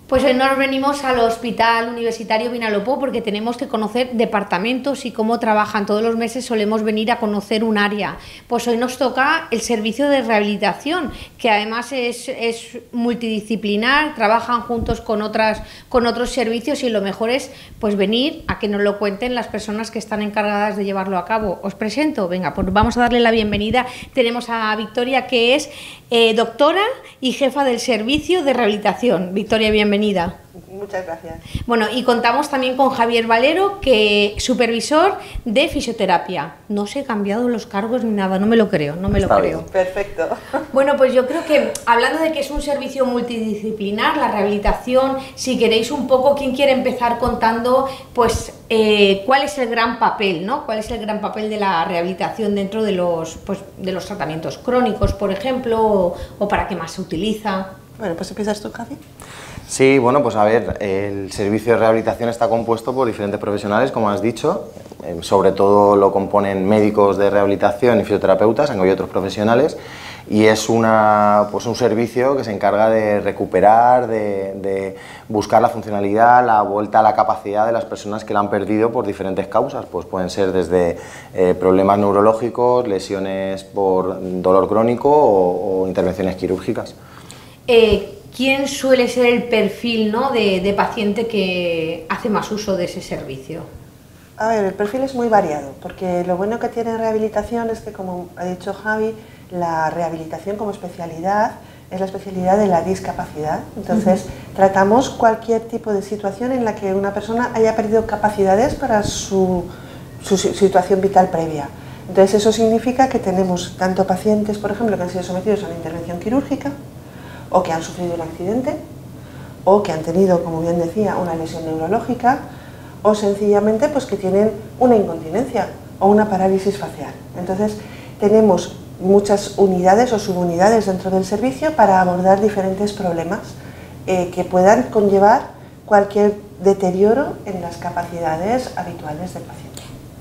Pues hoy nos venimos al Hospital Universitario Vinalopó porque tenemos que conocer departamentos y cómo trabajan. Todos los meses solemos venir a conocer un área. Pues hoy nos toca el servicio de rehabilitación, que además es multidisciplinar, trabajan juntos con otros servicios y lo mejor es pues venir a que nos lo cuenten las personas que están encargadas de llevarlo a cabo. Os presento, venga, pues vamos a darle la bienvenida. Tenemos a Victoria, que es doctora y jefa del servicio de rehabilitación. Victoria, bienvenida. Muchas gracias. Bueno, y contamos también con Javier Valero, que supervisor de fisioterapia. No se han cambiado los cargos ni nada, no me lo creo, no me lo creo. Perfecto. Bueno, pues yo creo que hablando de que es un servicio multidisciplinar, la rehabilitación, si queréis un poco, ¿quién quiere empezar contando pues cuál es el gran papel, ¿no? ¿Cuál es el gran papel de la rehabilitación dentro de los tratamientos crónicos, por ejemplo, o para qué más se utiliza? Bueno, pues empiezas tú, Javi. Sí, bueno, pues a ver, el servicio de rehabilitación está compuesto por diferentes profesionales, como has dicho, sobre todo lo componen médicos de rehabilitación y fisioterapeutas, aunque hay otros profesionales, y es un servicio que se encarga de recuperar, de buscar la funcionalidad, la vuelta a la capacidad de las personas que la han perdido por diferentes causas, pues pueden ser desde problemas neurológicos, lesiones por dolor crónico o intervenciones quirúrgicas. ¿Quién suele ser el perfil, ¿no?, de paciente que hace más uso de ese servicio? A ver, el perfil es muy variado, porque lo bueno que tiene rehabilitación es que, como ha dicho Javi, la rehabilitación como especialidad es la especialidad de la discapacidad. Entonces, tratamos cualquier tipo de situación en la que una persona haya perdido capacidades para su situación vital previa. Entonces, eso significa que tenemos tanto pacientes, por ejemplo, que han sido sometidos a una intervención quirúrgica, o que han sufrido un accidente, o que han tenido, como bien decía, una lesión neurológica, o sencillamente pues que tienen una incontinencia o una parálisis facial. Entonces tenemos muchas unidades o subunidades dentro del servicio para abordar diferentes problemas que puedan conllevar cualquier deterioro en las capacidades habituales del paciente.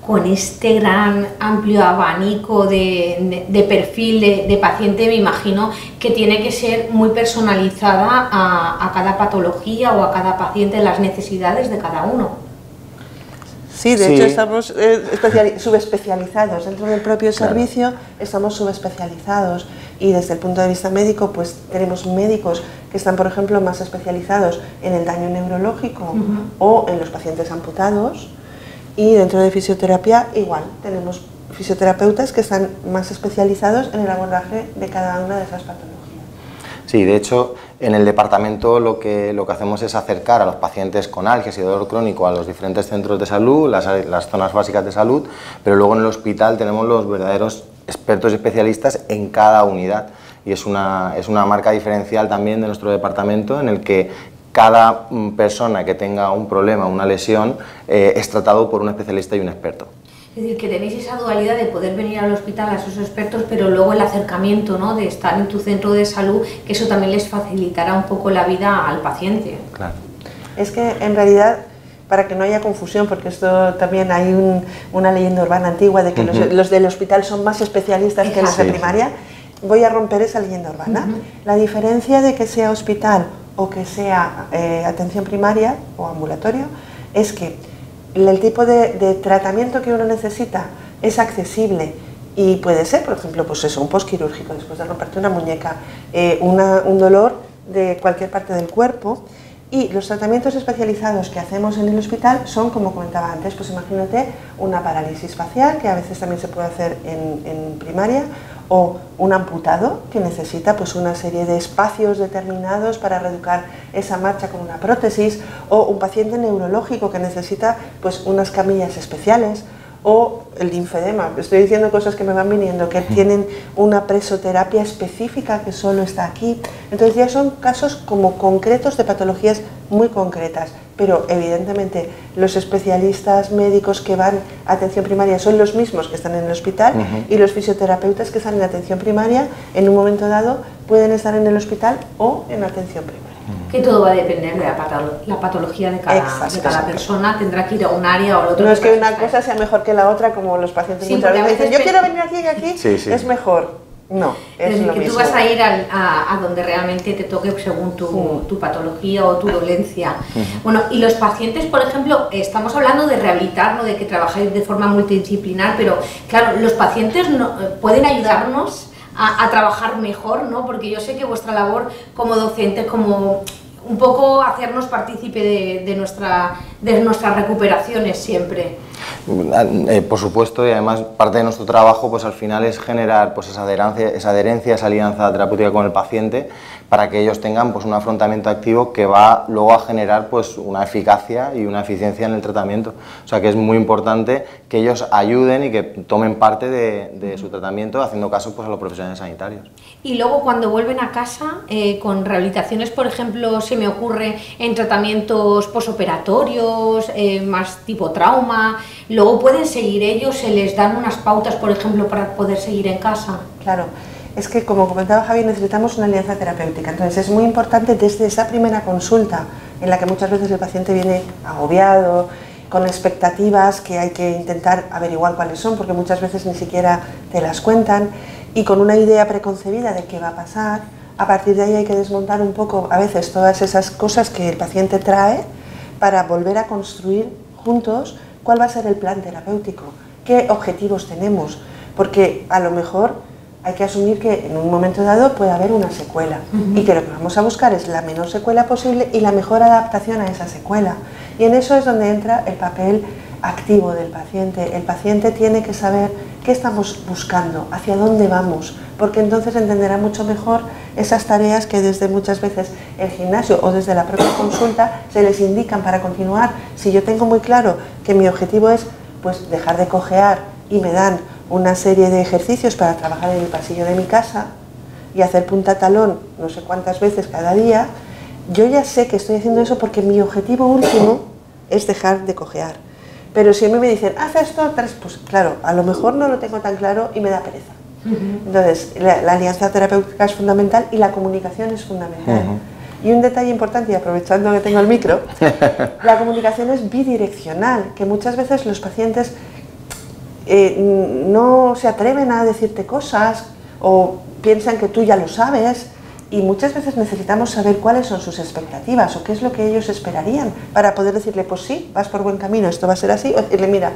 Con este gran amplio abanico de perfil de paciente, me imagino que tiene que ser muy personalizada a cada patología o a cada paciente, las necesidades de cada uno. Sí, de hecho estamos subespecializados. Dentro del propio servicio estamos subespecializados y desde el punto de vista médico pues tenemos médicos que están, por ejemplo, más especializados en el daño neurológico o en los pacientes amputados. Y dentro de fisioterapia igual, tenemos fisioterapeutas que están más especializados en el abordaje de cada una de esas patologías. Sí, de hecho, en el departamento lo que hacemos es acercar a los pacientes con algias y dolor crónico a los diferentes centros de salud, las zonas básicas de salud, pero luego en el hospital tenemos los verdaderos expertos y especialistas en cada unidad. Y es una marca diferencial también de nuestro departamento, en el que cada persona que tenga un problema, una lesión, es tratado por un especialista y un experto. Es decir, que tenéis esa dualidad de poder venir al hospital a esos expertos, pero luego el acercamiento, ¿no?, de estar en tu centro de salud, que eso también les facilitará un poco la vida al paciente. Claro. Es que en realidad, para que no haya confusión, porque esto también hay una leyenda urbana antigua de que los del hospital son más especialistas que los de primaria, voy a romper esa leyenda urbana. La diferencia de que sea hospital o que sea atención primaria o ambulatorio es que el tipo de tratamiento que uno necesita es accesible y puede ser, por ejemplo, pues eso, un postquirúrgico después de romperte una muñeca, un dolor de cualquier parte del cuerpo, y los tratamientos especializados que hacemos en el hospital son, como comentaba antes, pues imagínate una parálisis facial, que a veces también se puede hacer en primaria, o un amputado que necesita pues una serie de espacios determinados para reeducar esa marcha con una prótesis, o un paciente neurológico que necesita pues unas camillas especiales, o el linfedema. Estoy diciendo cosas que me van viniendo, que tienen una presoterapia específica que solo está aquí. Entonces ya son casos como concretos de patologías muy concretas, pero evidentemente los especialistas médicos que van a atención primaria son los mismos que están en el hospital, y los fisioterapeutas que están en atención primaria en un momento dado pueden estar en el hospital o en atención primaria. Que todo va a depender de la patología de cada persona, tendrá que ir a un área o al otro. No es que una cosa sea mejor que la otra, como los pacientes muchas veces dicen, yo quiero venir aquí y aquí, es mejor. No, es en el lo que mismo. tú vas a ir a donde realmente te toque según tu patología o tu dolencia. Bueno, y los pacientes, por ejemplo, estamos hablando de rehabilitar, ¿no? De que trabajáis de forma multidisciplinar, pero claro, los pacientes pueden ayudarnos a trabajar mejor, ¿no? Porque yo sé que vuestra labor como docente es como un poco hacernos partícipe de nuestras recuperaciones siempre. Por supuesto, y además parte de nuestro trabajo pues al final es generar pues esa adherencia, esa alianza terapéutica con el paciente para que ellos tengan pues un afrontamiento activo que va luego a generar pues una eficacia y una eficiencia en el tratamiento. O sea que es muy importante que ellos ayuden y que tomen parte de su tratamiento haciendo caso pues a los profesionales sanitarios. Y luego cuando vuelven a casa con rehabilitaciones, por ejemplo, se me ocurre en tratamientos posoperatorios, más tipo trauma, luego pueden seguir ellos, se les dan unas pautas, por ejemplo, para poder seguir en casa. Claro, es que como comentaba Javi, necesitamos una alianza terapéutica, entonces es muy importante desde esa primera consulta en la que muchas veces el paciente viene agobiado, con expectativas que hay que intentar averiguar cuáles son, porque muchas veces ni siquiera te las cuentan, y con una idea preconcebida de qué va a pasar. A partir de ahí hay que desmontar un poco a veces todas esas cosas que el paciente trae para volver a construir juntos cuál va a ser el plan terapéutico, qué objetivos tenemos, porque a lo mejor hay que asumir que en un momento dado puede haber una secuela y que lo que vamos a buscar es la menor secuela posible y la mejor adaptación a esa secuela. Y en eso es donde entra el papel activo del paciente. El paciente tiene que saber qué estamos buscando, hacia dónde vamos, porque entonces entenderá mucho mejor esas tareas que desde muchas veces el gimnasio o desde la propia consulta se les indican para continuar. Si yo tengo muy claro que mi objetivo es pues dejar de cojear y me dan una serie de ejercicios para trabajar en el pasillo de mi casa y hacer punta talón no sé cuántas veces cada día, yo ya sé que estoy haciendo eso porque mi objetivo último es dejar de cojear. Pero si a mí me dicen, haz esto, pues claro, a lo mejor no lo tengo tan claro y me da pereza. Entonces, la alianza terapéutica es fundamental y la comunicación es fundamental. Y un detalle importante, y aprovechando que tengo el micro, la comunicación es bidireccional, que muchas veces los pacientes no se atreven a decirte cosas o piensan que tú ya lo sabes, y muchas veces necesitamos saber cuáles son sus expectativas o qué es lo que ellos esperarían para poder decirle, pues sí, vas por buen camino, esto va a ser así, o decirle, mira,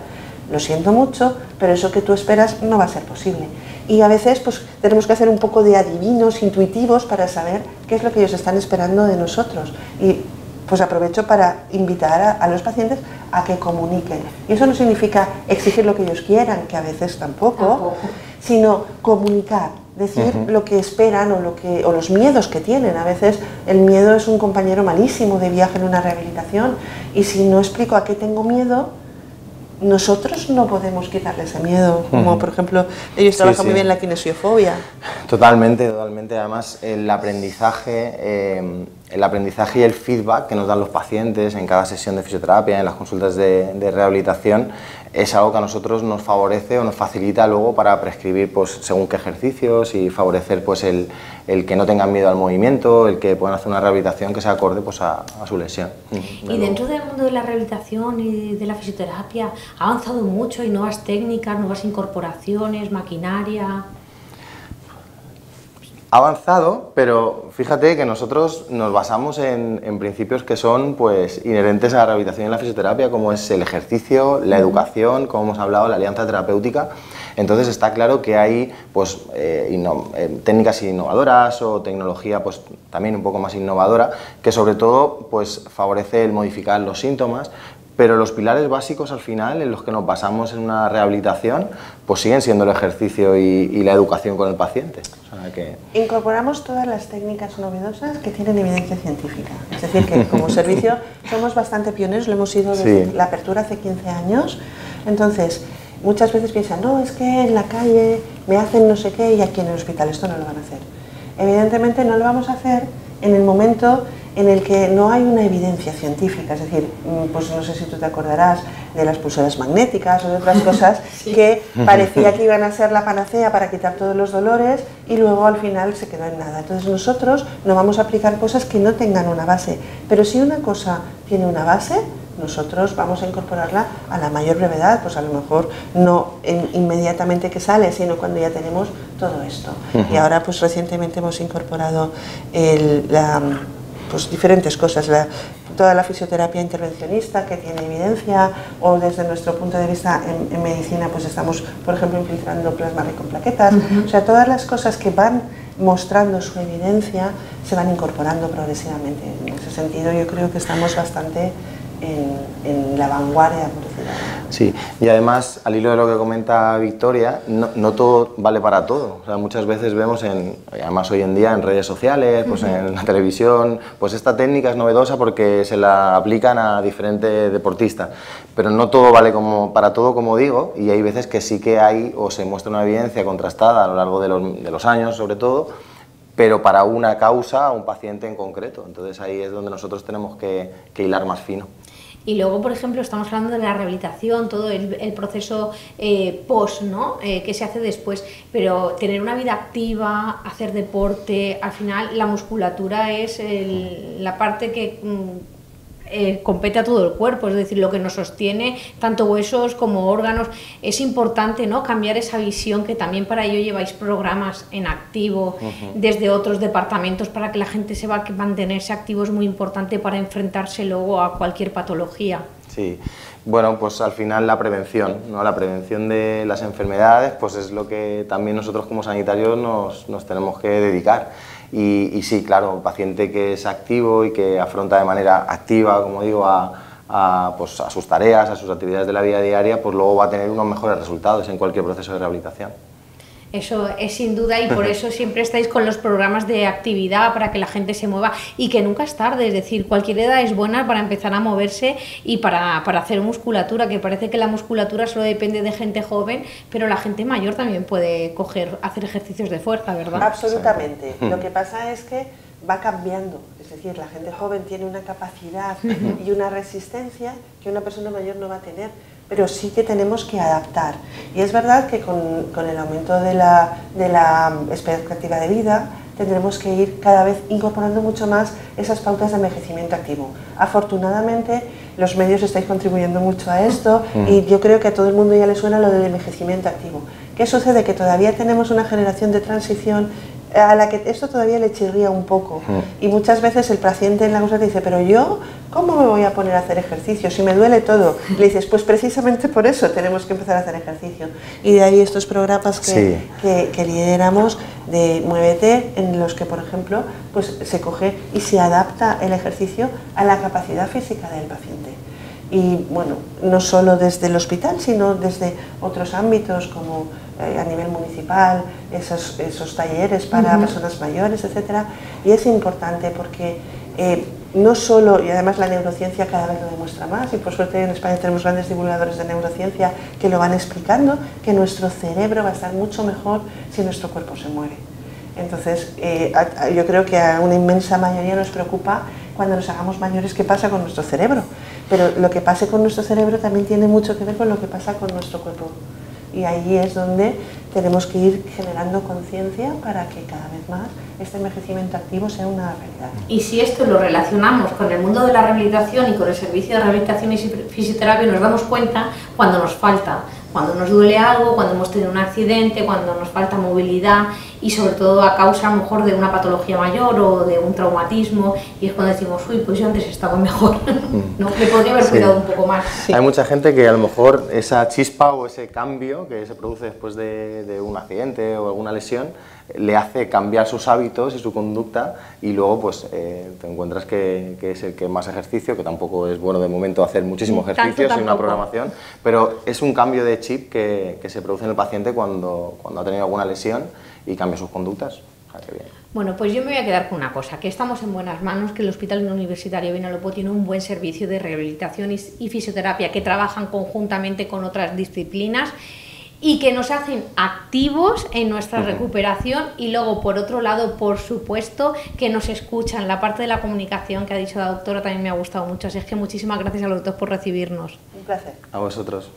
lo siento mucho, pero eso que tú esperas no va a ser posible. Y a veces pues tenemos que hacer un poco de adivinos intuitivos para saber qué es lo que ellos están esperando de nosotros. Y pues aprovecho para invitar a los pacientes a que comuniquen. Y eso no significa exigir lo que ellos quieran, que a veces tampoco. Sino comunicar, decir lo que esperan o los miedos que tienen. A veces el miedo es un compañero malísimo de viaje en una rehabilitación, y si no explico a qué tengo miedo, nosotros no podemos quitarle ese miedo, como por ejemplo ellos trabajan muy bien la kinesiofobia. Totalmente, totalmente. Además el aprendizaje y el feedback que nos dan los pacientes en cada sesión de fisioterapia, en las consultas de rehabilitación, es algo que a nosotros nos favorece o nos facilita luego para prescribir pues, según qué ejercicios y favorecer pues, el que no tengan miedo al movimiento, el que puedan hacer una rehabilitación que se acorde pues, a su lesión. Y dentro del mundo de la rehabilitación y de la fisioterapia ha avanzado mucho, hay nuevas técnicas, nuevas incorporaciones, maquinaria. Ha avanzado, pero fíjate que nosotros nos basamos en principios que son pues, inherentes a la rehabilitación y la fisioterapia, como es el ejercicio, la educación, como hemos hablado, la alianza terapéutica. Entonces está claro que hay pues, técnicas innovadoras o tecnología pues, también un poco más innovadora, que sobre todo pues, favorece el modificar los síntomas, pero los pilares básicos al final en los que nos basamos en una rehabilitación pues siguen siendo el ejercicio y la educación con el paciente. O sea que... Incorporamos todas las técnicas novedosas que tienen evidencia científica. Es decir, que como servicio somos bastante pioneros, lo hemos sido desde la apertura hace 15 años. Entonces, muchas veces piensan, no, es que en la calle me hacen no sé qué y aquí en el hospital esto no lo van a hacer. Evidentemente no lo vamos a hacer en el momento en el que no hay una evidencia científica, es decir, pues no sé si tú te acordarás de las pulseras magnéticas o de otras cosas que parecía que iban a ser la panacea para quitar todos los dolores y luego al final se quedó en nada. Entonces nosotros no vamos a aplicar cosas que no tengan una base, pero si una cosa tiene una base, nosotros vamos a incorporarla a la mayor brevedad, pues a lo mejor no inmediatamente que sale, sino cuando ya tenemos todo esto. Y ahora pues recientemente hemos incorporado pues diferentes cosas, toda la fisioterapia intervencionista que tiene evidencia, o desde nuestro punto de vista en medicina pues estamos, por ejemplo, infiltrando plasma rico en plaquetas, o sea, todas las cosas que van mostrando su evidencia se van incorporando progresivamente. En ese sentido yo creo que estamos bastante en la vanguardia, por decirlo así. Sí, y además, al hilo de lo que comenta Victoria, no todo vale para todo. O sea, muchas veces vemos, además hoy en día en redes sociales, pues en la televisión, pues esta técnica es novedosa porque se la aplican a diferentes deportistas. Pero no todo vale para todo, como digo, y hay veces que sí que hay o se muestra una evidencia contrastada a lo largo de los años, sobre todo, pero para una causa, un paciente en concreto. Entonces ahí es donde nosotros tenemos que hilar más fino. Y luego, por ejemplo, estamos hablando de la rehabilitación, todo el proceso post, ¿no? Que se hace después, pero tener una vida activa, hacer deporte, al final la musculatura es la parte que compete a todo el cuerpo, es decir, lo que nos sostiene, tanto huesos como órganos. Es importante, ¿no?, cambiar esa visión, que también para ello lleváis programas en activo desde otros departamentos para que la gente sepa que mantenerse activo es muy importante para enfrentarse luego a cualquier patología. Sí, bueno, pues al final la prevención, ¿no? La prevención de las enfermedades, pues es lo que también nosotros como sanitarios nos tenemos que dedicar. Y sí, claro, un paciente que es activo y que afronta de manera activa, como digo, pues a sus tareas, a sus actividades de la vida diaria, pues luego va a tener unos mejores resultados en cualquier proceso de rehabilitación. Eso es sin duda, y por eso siempre estáis con los programas de actividad para que la gente se mueva, y que nunca es tarde, es decir, cualquier edad es buena para empezar a moverse y para hacer musculatura, que parece que la musculatura solo depende de gente joven, pero la gente mayor también puede hacer ejercicios de fuerza, ¿verdad? Absolutamente. Lo que pasa es que va cambiando, es decir, la gente joven tiene una capacidad y una resistencia que una persona mayor no va a tener, pero sí que tenemos que adaptar. Y es verdad que con el aumento de la expectativa de vida tendremos que ir cada vez incorporando mucho más esas pautas de envejecimiento activo. Afortunadamente los medios estáis contribuyendo mucho a esto, y yo creo que a todo el mundo ya le suena lo del envejecimiento activo. ¿Qué sucede? Que todavía tenemos una generación de transición a la que esto todavía le chirría un poco, y muchas veces el paciente en la consulta dice: pero yo, ¿cómo me voy a poner a hacer ejercicio si me duele todo? Le dices: pues precisamente por eso tenemos que empezar a hacer ejercicio. Y de ahí estos programas que lideramos de Muévete, en los que, por ejemplo, pues se coge y se adapta el ejercicio a la capacidad física del paciente. Y bueno, no solo desde el hospital, sino desde otros ámbitos, como a nivel municipal, esos talleres para personas mayores, etcétera. Y es importante porque no solo, y además la neurociencia cada vez lo demuestra más, y por suerte en España tenemos grandes divulgadores de neurociencia que lo van explicando, que nuestro cerebro va a estar mucho mejor si nuestro cuerpo se mueve. Entonces, yo creo que a una inmensa mayoría nos preocupa cuando nos hagamos mayores qué pasa con nuestro cerebro, pero lo que pase con nuestro cerebro también tiene mucho que ver con lo que pasa con nuestro cuerpo, y ahí es donde tenemos que ir generando conciencia para que cada vez más este envejecimiento activo sea una realidad. Y si esto lo relacionamos con el mundo de la rehabilitación y con el servicio de rehabilitación y fisioterapia, nos damos cuenta cuando nos falta, cuando nos duele algo, cuando hemos tenido un accidente, cuando nos falta movilidad, y sobre todo a causa a lo mejor de una patología mayor o de un traumatismo, y es cuando decimos: uy, pues yo antes estaba mejor, ¿no? Me podría haber cuidado un poco más. Sí. Hay mucha gente que a lo mejor esa chispa o ese cambio que se produce después de un accidente o alguna lesión le hace cambiar sus hábitos y su conducta, y luego pues te encuentras que es el que más ejercicio, que tampoco es bueno de momento hacer muchísimo ejercicio sin una programación, pero es un cambio de chip que se produce en el paciente cuando ha tenido alguna lesión y cambia sus conductas. O sea, que bien. Bueno, pues yo me voy a quedar con una cosa, que estamos en buenas manos, que el Hospital Universitario Vinalopó tiene un buen servicio de rehabilitación y fisioterapia, que trabajan conjuntamente con otras disciplinas y que nos hacen activos en nuestra recuperación, y luego por otro lado, por supuesto, que nos escuchan. La parte de la comunicación que ha dicho la doctora también me ha gustado mucho, así es que muchísimas gracias a los dos por recibirnos. Un placer. A vosotros.